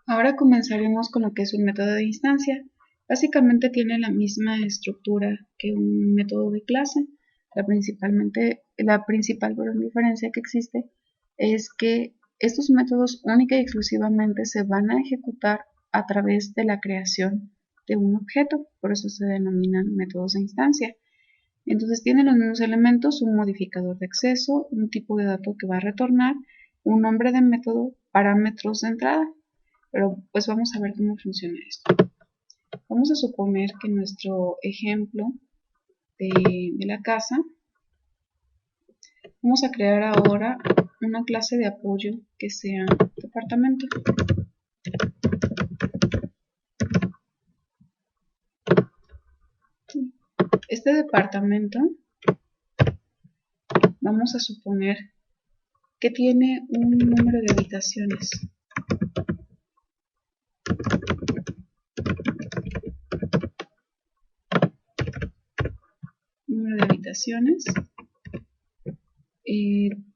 Ahora comenzaremos con lo que es un método de instancia. Básicamente tiene la misma estructura que un método de clase. La principal diferencia que existe es que estos métodos única y exclusivamente se van a ejecutar a través de la creación de un objeto, por eso se denominan métodos de instancia. Entonces tienen los mismos elementos, un modificador de acceso, un tipo de dato que va a retornar, un nombre de método, parámetros de entrada. Pero pues vamos a ver cómo funciona esto. Vamos a suponer que nuestro ejemplo de la casa, vamos a crear ahora una clase de apoyo que sea departamento. Este departamento vamos a suponer que tiene un número de habitaciones. Número de habitaciones.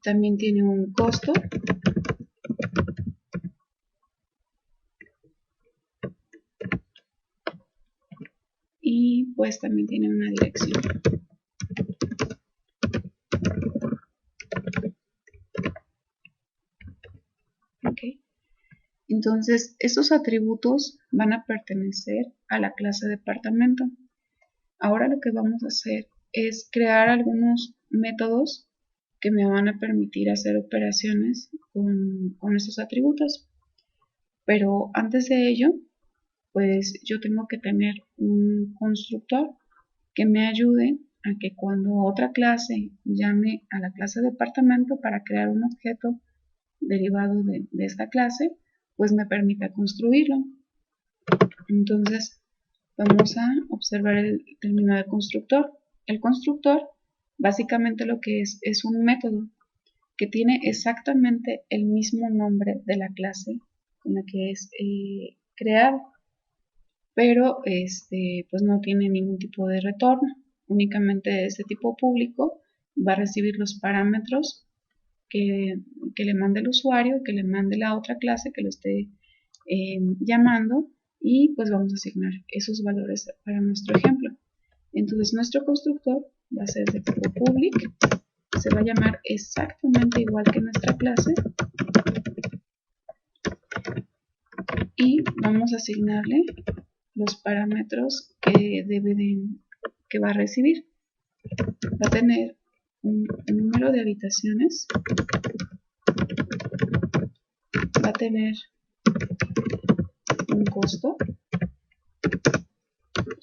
También tiene un costo. Y pues también tiene una dirección. Okay. Entonces, estos atributos van a pertenecer a la clase departamento. Ahora lo que vamos a hacer es crear algunos métodos que me van a permitir hacer operaciones con estos atributos. Pero antes de ello, pues yo tengo que tener un constructor que me ayude a que cuando otra clase llame a la clase departamento para crear un objeto derivado de esta clase, pues me permita construirlo. Entonces vamos a observar el término de constructor. El constructor básicamente lo que es un método que tiene exactamente el mismo nombre de la clase con la que es creado, pero pues no tiene ningún tipo de retorno. Únicamente este tipo público va a recibir los parámetros que le mande el usuario, que le mande la otra clase que lo esté llamando, y pues vamos a asignar esos valores para nuestro ejemplo. Entonces nuestro constructor va a ser de tipo public, se va a llamar exactamente igual que nuestra clase y vamos a asignarle los parámetros que va a recibir. Va a tener un número de habitaciones, va a tener un costo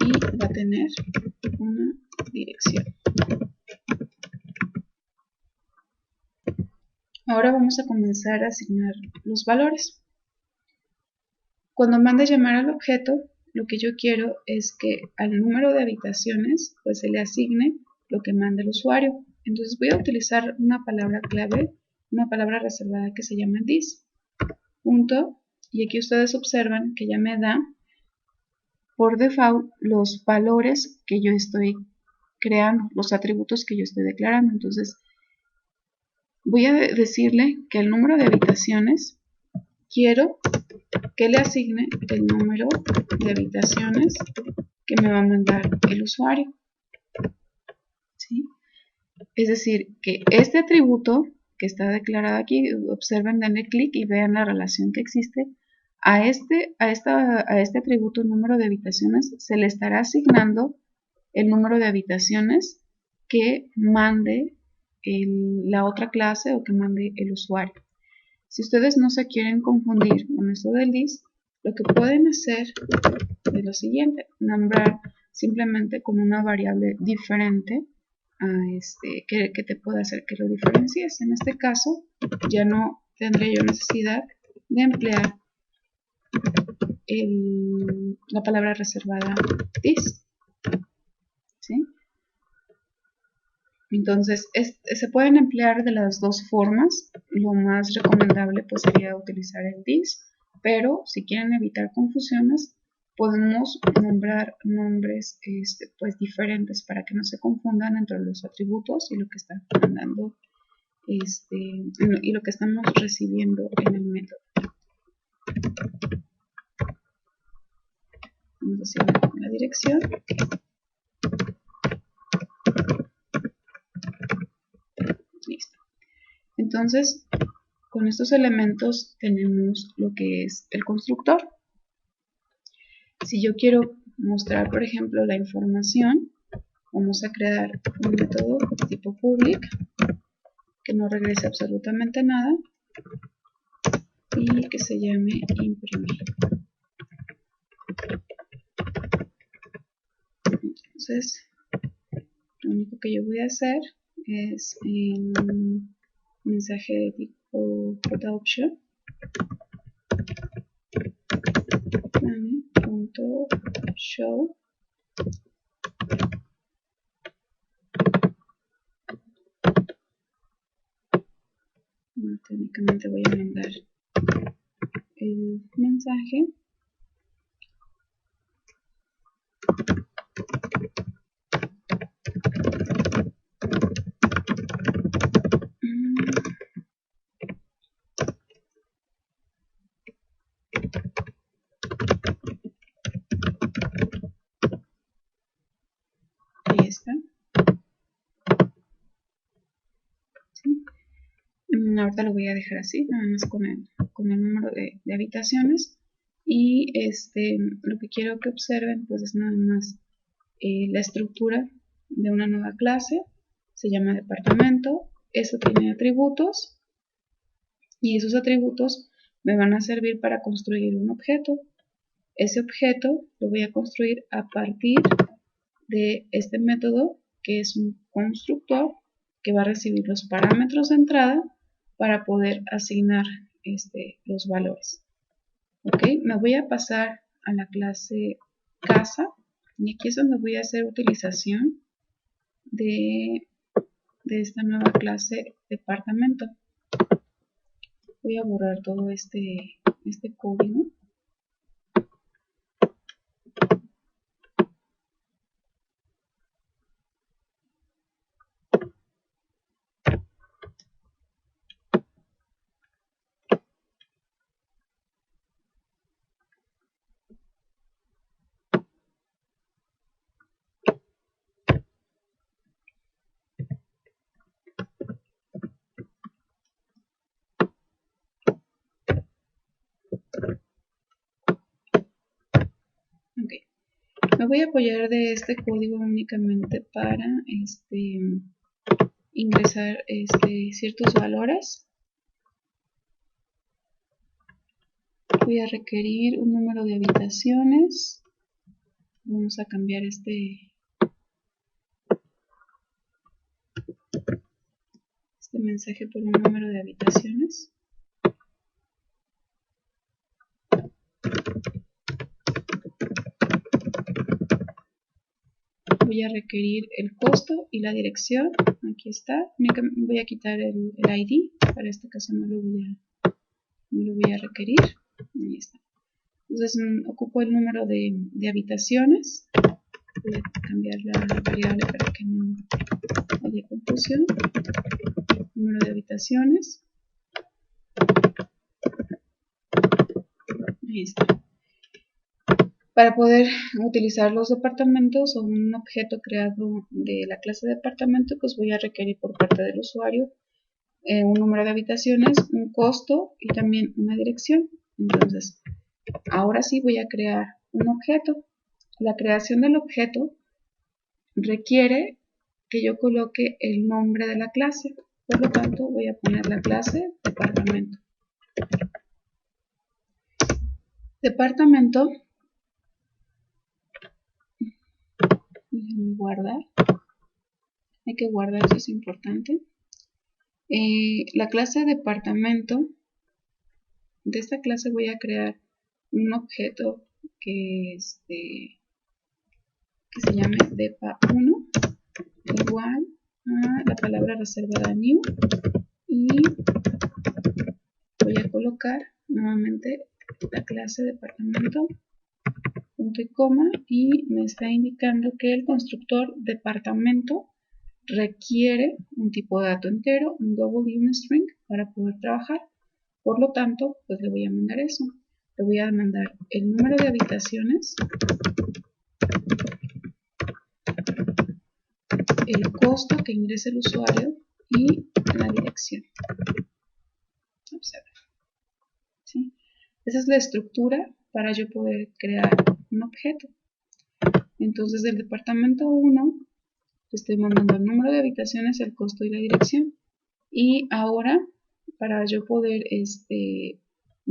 y va a tener una dirección. Ahora vamos a comenzar a asignar los valores. Cuando mande llamar al objeto, lo que yo quiero es que al número de habitaciones pues se le asigne lo que manda el usuario. Entonces voy a utilizar una palabra clave, una palabra reservada que se llama this. Punto, y aquí ustedes observan que ya me da por default los valores que yo estoy creando, los atributos que yo estoy declarando. Entonces voy a decirle que el número de habitaciones quiero que le asigne el número de habitaciones que me va a mandar el usuario. ¿Sí? Es decir, que este atributo que está declarado aquí, observen, denle clic y vean la relación que existe. A este atributo número de habitaciones se le estará asignando el número de habitaciones que mande la otra clase o que mande el usuario. Si ustedes no se quieren confundir con esto del this, lo que pueden hacer es lo siguiente: nombrar simplemente con una variable diferente a que te pueda hacer que lo diferencies. En este caso ya no tendré yo necesidad de emplear la palabra reservada this. ¿Sí? Entonces se pueden emplear de las dos formas. Lo más recomendable pues sería utilizar el this, pero si quieren evitar confusiones podemos nombrar nombres pues diferentes para que no se confundan entre los atributos y lo que están mandando y lo que estamos recibiendo en el método. vamos a asignar la dirección. Listo. Entonces, con estos elementos tenemos lo que es el constructor. Si yo quiero mostrar, por ejemplo, la información, vamos a crear un método tipo public que no regrese absolutamente nada y que se llame imprimir. Entonces, lo único que yo voy a hacer es en un mensaje de tipo production show técnicamente voy a mandar el mensaje ahí está. ¿Sí? Ahorita lo voy a dejar así, nada más con el número de habitaciones. Y lo que quiero que observen pues es nada más la estructura de una nueva clase. Se llama departamento. Eso tiene atributos y esos atributos me van a servir para construir un objeto. Ese objeto lo voy a construir a partir de este método, que es un constructor que va a recibir los parámetros de entrada para poder asignar los valores. Ok, me voy a pasar a la clase casa y aquí es donde voy a hacer utilización de esta nueva clase departamento. Voy a borrar todo este código. Okay. Me voy a apoyar de este código únicamente para ingresar ciertos valores. Voy a requerir un número de habitaciones. Vamos a cambiar este mensaje por un número de habitaciones. Voy a requerir el costo y la dirección. Aquí está. Voy a quitar el ID. Para este caso no lo voy a requerir. Ahí está. Entonces ocupo el número de habitaciones. Voy a cambiar la variable para que no haya confusión. Número de habitaciones. Ahí está. Para poder utilizar los departamentos o un objeto creado de la clase departamento, pues voy a requerir por parte del usuario un número de habitaciones, un costo y también una dirección. Entonces, ahora sí voy a crear un objeto. La creación del objeto requiere que yo coloque el nombre de la clase. Por lo tanto, voy a poner la clase departamento. Departamento. Déjenme guardar. Hay que guardar, eso es importante. La clase departamento. De esta clase voy a crear un objeto que se llame depa1 igual a la palabra reservada new y voy a colocar nuevamente la clase departamento punto y coma y me está indicando que el constructor departamento requiere un tipo de dato entero, un double y un string para poder trabajar. Por lo tanto, pues le voy a mandar eso. le voy a mandar el número de habitaciones, el costo que ingresa el usuario y la dirección. Observen. ¿Sí? Esa es la estructura para yo poder crear un objeto. Entonces del departamento 1 le estoy mandando el número de habitaciones, el costo y la dirección. Y ahora para yo poder, y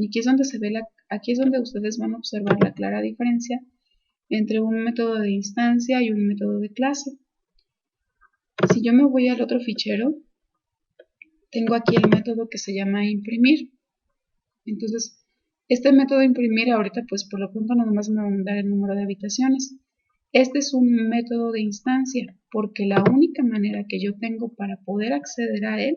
aquí es donde se ve aquí es donde ustedes van a observar la clara diferencia entre un método de instancia y un método de clase. Si yo me voy al otro fichero, tengo aquí el método que se llama imprimir. Entonces, este método de imprimir ahorita, pues por lo pronto nada más me va a mandar el número de habitaciones. Este es un método de instancia, porque la única manera que yo tengo para poder acceder a él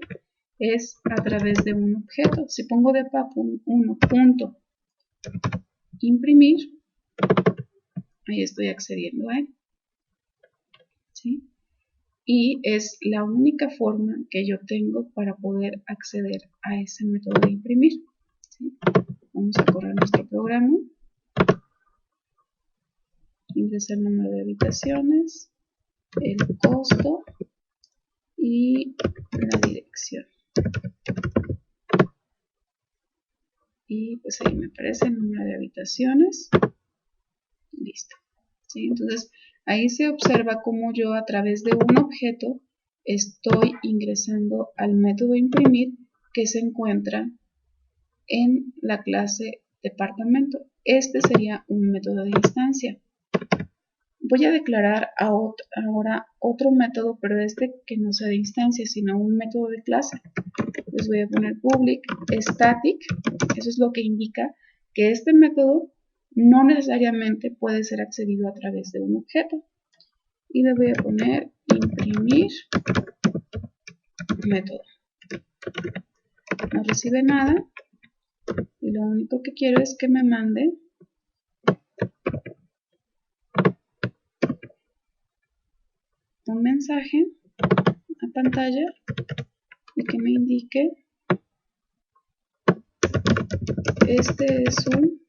es a través de un objeto. Si pongo depa1.imprimir, ahí estoy accediendo a él. ¿Sí? Y es la única forma que yo tengo para poder acceder a ese método de imprimir. ¿Sí? Vamos a correr nuestro programa. Ingresar el número de habitaciones, el costo y la dirección. Y pues ahí me aparece el número de habitaciones. Listo. ¿Sí? Entonces ahí se observa cómo yo a través de un objeto estoy ingresando al método imprimir que se encuentra en la clase departamento. Este sería un método de instancia. Voy a declarar ahora otro método, pero que no sea de instancia, sino un método de clase. Les voy a poner public static. Eso es lo que indica que este método no necesariamente puede ser accedido a través de un objeto. Y le voy a poner imprimir método. No recibe nada. Y lo único que quiero es que me mande un mensaje a pantalla y que me indique: este es un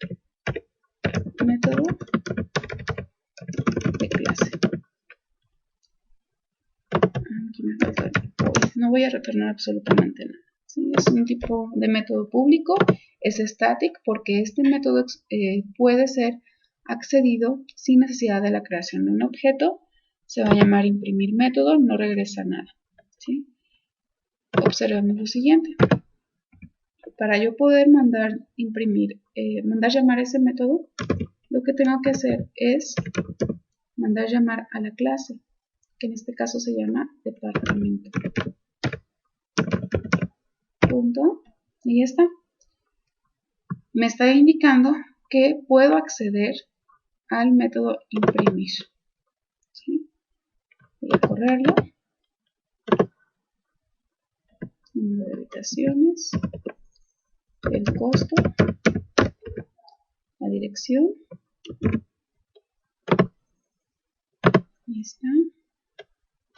método de clase. Aquí me falta el void. No voy a retornar absolutamente nada. ¿Sí? Es un tipo de método público, es static porque este método puede ser accedido sin necesidad de la creación de un objeto. Se va a llamar imprimir método, no regresa nada. ¿Sí? Observemos lo siguiente. Para yo poder mandar llamar ese método, lo que tengo que hacer es mandar llamar a la clase, que en este caso se llama departamento. Punto. Y ya está. Me está indicando que puedo acceder al método imprimir. ¿Sí? Voy a correrlo. Número de habitaciones, el costo, la dirección. Ahí está.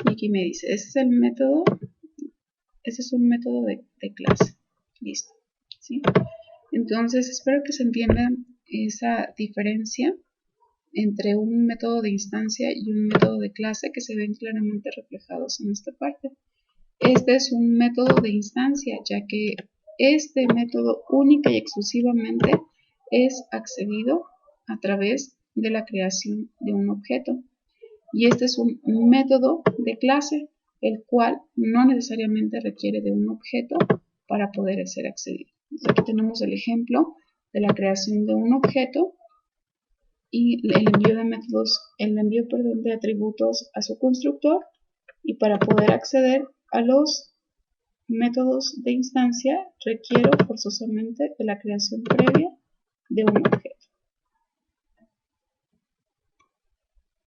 Y aquí me dice, ese es un método de clase. Listo. ¿Sí? Entonces espero que se entienda esa diferencia entre un método de instancia y un método de clase que se ven claramente reflejados en esta parte. Este es un método de instancia, ya que este método única y exclusivamente es accedido a través de la creación de un objeto. Y este es un método de clase, el cual no necesariamente requiere de un objeto para poder ser accedido. Aquí tenemos el ejemplo de la creación de un objeto y el envío de atributos a su constructor, y para poder acceder a los métodos de instancia requiero forzosamente de la creación previa de un objeto.